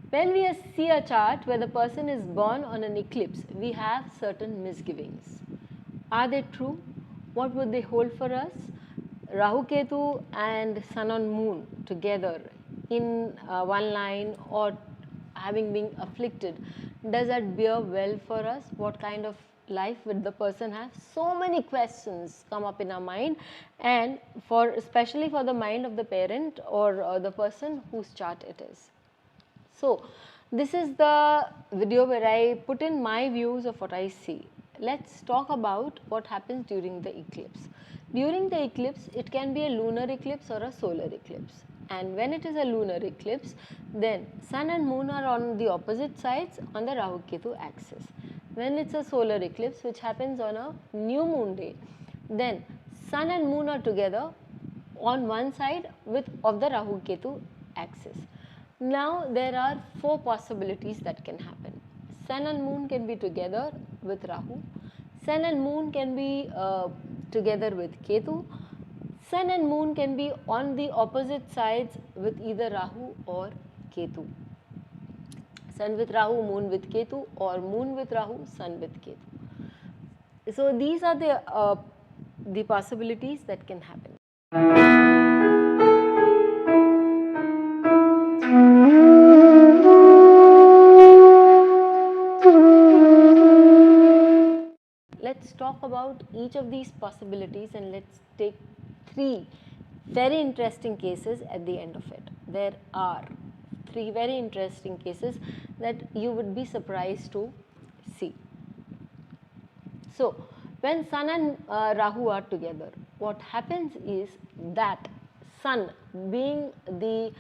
When we see a chart where the person is born on an eclipse, we have certain misgivings. Are they true? What would they hold for us? Rahu Ketu and Sun and Moon together in one line, or having been afflicted, does that bear well for us? What kind of life would the person have? So many questions come up in our mind, and especially for the mind of the parent or the person whose chart it is. So, this is the video where I put in my views of what I see. Let's talk about what happens during the eclipse. During the eclipse, it can be a lunar eclipse or a solar eclipse. And when it is a lunar eclipse, then Sun and Moon are on the opposite sides on the Rahu Ketu axis. When it's a solar eclipse, which happens on a new moon day, then Sun and Moon are together on one side of the Rahu Ketu axis. Now there are 4 possibilities that can happen. Sun and Moon can be together with Rahu. Sun and Moon can be together with Ketu. Sun and Moon can be on the opposite sides with either Rahu or Ketu. Sun with Rahu, Moon with Ketu, or Moon with Rahu, Sun with Ketu. So these are the possibilities that can happen. Let's talk about each of these possibilities, and let's take 3 very interesting cases at the end of it. There are 3 very interesting cases that you would be surprised to see. So, when Sun and Rahu are together, what happens is that Sun being the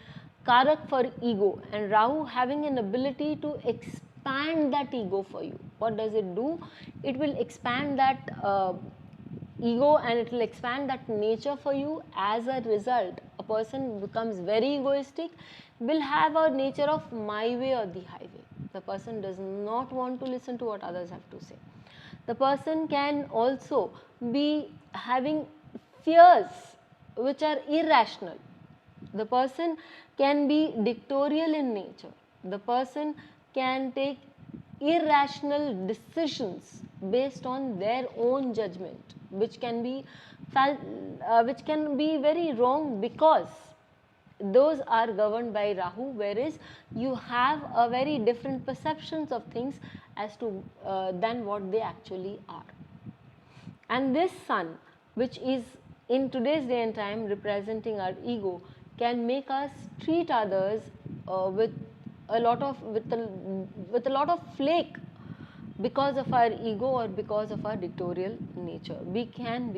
Karak for ego and Rahu having an ability to expand that ego for you. What does it do? It will expand that ego, and it will expand that nature for you. As a result, a person becomes very egoistic, will have a nature of my way or the highway. The person does not want to listen to what others have to say. The person can also be having fears which are irrational. The person can be dictatorial in nature. The person can take irrational decisions based on their own judgment, which can be very wrong, because those are governed by Rahu, whereas you have a very different perceptions of things as to than what they actually are. And this Sun, which is in today's day and time representing our ego, can make us treat others with a lot of flake because of our ego or because of our dictatorial nature. We can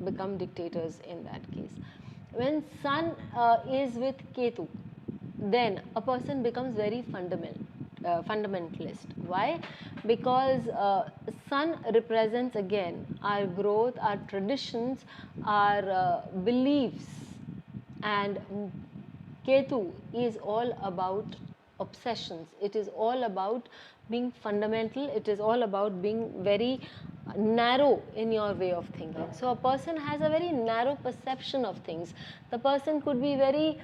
become dictators in that case. When Sun is with Ketu, then a person becomes very fundamentalist. Why? Because Sun represents again our growth, our traditions, our beliefs, and Ketu is all about obsessions. It is all about being fundamental. It is all about being very narrow in your way of thinking. So a person has a very narrow perception of things. The person could be very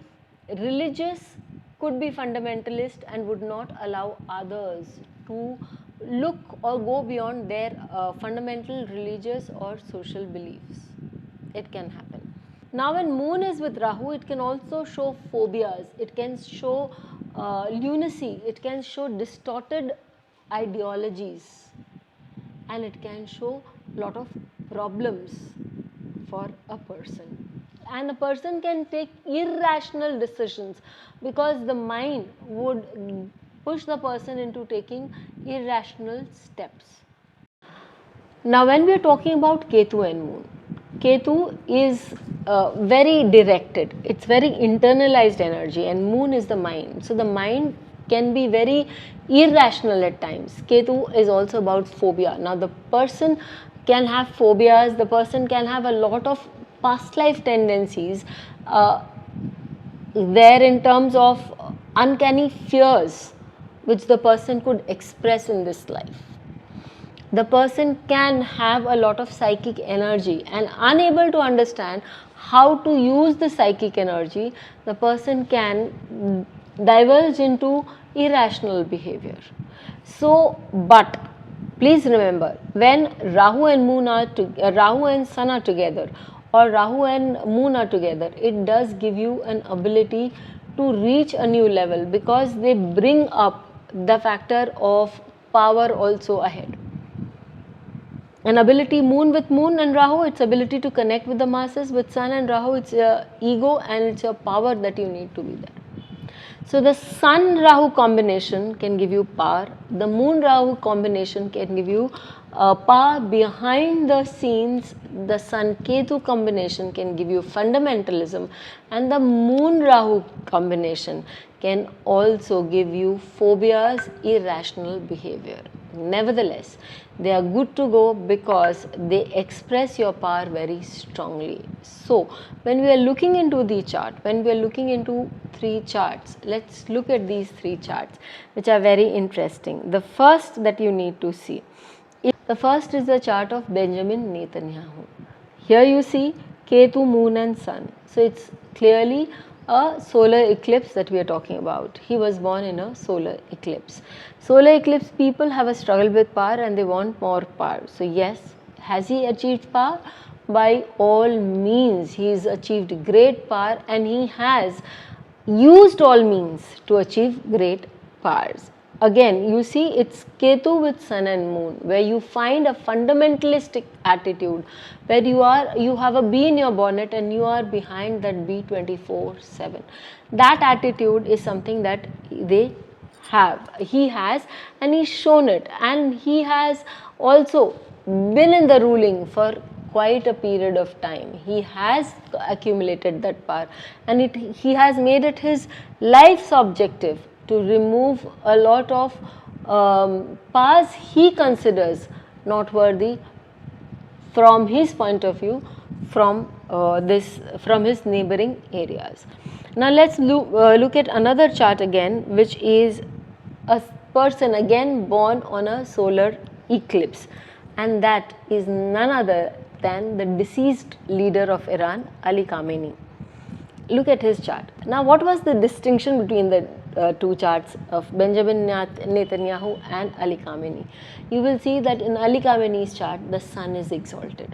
religious, could be fundamentalist, and would not allow others to look or go beyond their fundamental religious or social beliefs. It can happen. Now when Moon is with Rahu, it can also show phobias, it can show lunacy, it can show distorted ideologies, and it can show a lot of problems for a person. And a person can take irrational decisions because the mind would push the person into taking irrational steps. Now when we are talking about Ketu and Moon, Ketu is very directed, it's very internalized energy, and Moon is the mind. So the mind can be very irrational at times. Ketu is also about phobia. Now the person can have phobias, the person can have a lot of past life tendencies there in terms of uncanny fears which the person could express in this life. The person can have a lot of psychic energy, and unable to understand how to use the psychic energy, the person can divulge into irrational behavior. So, but please remember, when Rahu and Rahu and Sun are together, or Rahu and Moon are together, it does give you an ability to reach a new level, because they bring up the factor of power also ahead. An ability, Moon with Moon and Rahu, it's ability to connect with the masses. With Sun and Rahu, it's your ego and it's your power that you need to be there. So the Sun Rahu combination can give you power. The Moon Rahu combination can give you power behind the scenes. The Sun Ketu combination can give you fundamentalism, and the Moon Rahu combination can also give you phobias, irrational behavior. Nevertheless, they are good to go because they express your power very strongly. So, when we are looking into the chart, when we are looking into 3 charts, let's look at these 3 charts, which are very interesting. The first that you need to see, the first is the chart of Benjamin Netanyahu. Here you see Ketu, Moon and Sun. So, it's clearly a solar eclipse that we are talking about. He was born in a solar eclipse. Solar eclipse people have a struggle with power and they want more power. So yes, has he achieved power? By all means, he has achieved great power, and he has used all means to achieve great powers. Again, you see, it's Ketu with Sun and Moon, where you find a fundamentalistic attitude, where you have a bee in your bonnet and you are behind that bee 24/7. That attitude is something that they have. He has, and he's shown it, and he has also been in the ruling for quite a period of time. He has accumulated that power, and he has made it his life's objective to remove a lot of powers he considers not worthy from his point of view, from his neighboring areas. Now let's look at another chart again, which is a person again born on a solar eclipse, and that is none other than the deceased leader of Iran, Ali Khamenei. Look at his chart. Now, what was the distinction between the 2 charts of Benjamin Netanyahu and Ali Khamenei? You will see that in Ali Khamenei's chart, the sun is exalted.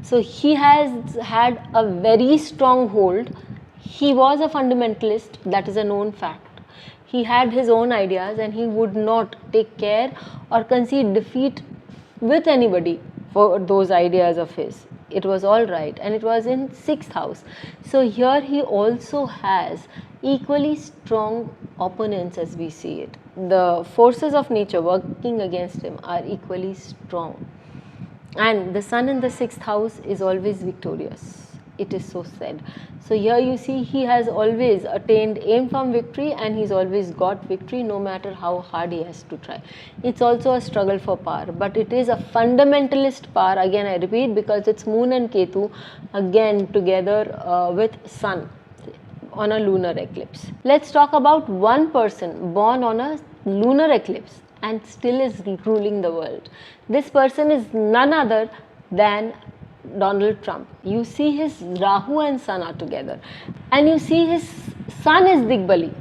So, he has had a very strong hold. He was a fundamentalist, that is a known fact. He had his own ideas and he would not take care or concede defeat with anybody for those ideas of his. It was all right, and it was in 6th house. So here he also has equally strong opponents as we see it. The forces of nature working against him are equally strong, and the sun in the 6th house is always victorious. It is so said. So here you see he has always attained aim from victory, and he's always got victory no matter how hard he has to try. It's also a struggle for power, but it is a fundamentalist power, again I repeat, because it's Moon and Ketu again together with Sun on a lunar eclipse. Let's talk about one person born on a lunar eclipse and still is ruling the world. This person is none other than Donald Trump. You see his Rahu and Sun are together, and you see his Sun is Digbali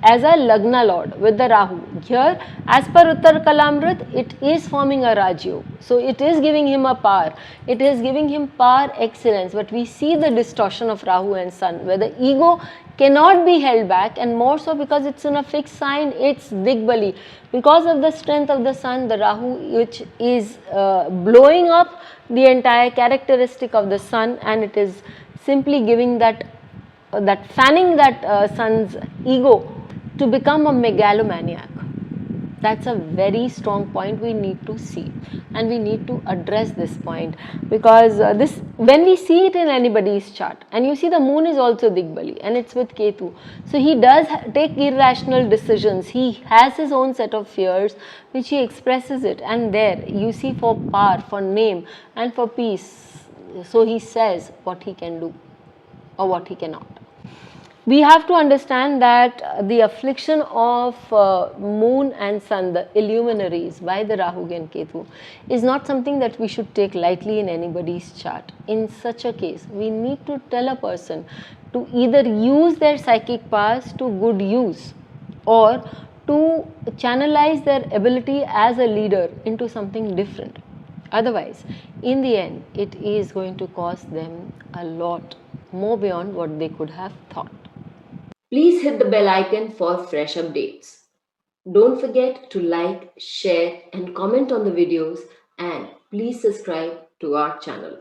as a Lagna Lord with the Rahu. Here, as per Uttar Kalamrit, it is forming a Rajyog. So it is giving him a power. It is giving him power excellence. But we see the distortion of Rahu and Sun, where the ego cannot be held back, and more so because it's in a fixed sign, it's Digbali. Because of the strength of the Sun, the Rahu, which is blowing up the entire characteristic of the Sun, and it is simply giving that fanning that Sun's ego to become a megalomaniac. That's a very strong point we need to see, and we need to address this point, because when we see it in anybody's chart, and you see the moon is also Digbali and it's with Ketu, so he does take irrational decisions. He has his own set of fears which he expresses it, and there you see for power, for name and for peace, so he says what he can do or what he cannot. We have to understand that the affliction of moon and sun, the illuminaries by the Rahu and Ketu, is not something that we should take lightly in anybody's chart. In such a case, we need to tell a person to either use their psychic powers to good use or to channelize their ability as a leader into something different. Otherwise, in the end, it is going to cost them a lot more beyond what they could have thought. Please hit the bell icon for fresh updates. Don't forget to like, share, and comment on the videos, and please subscribe to our channel.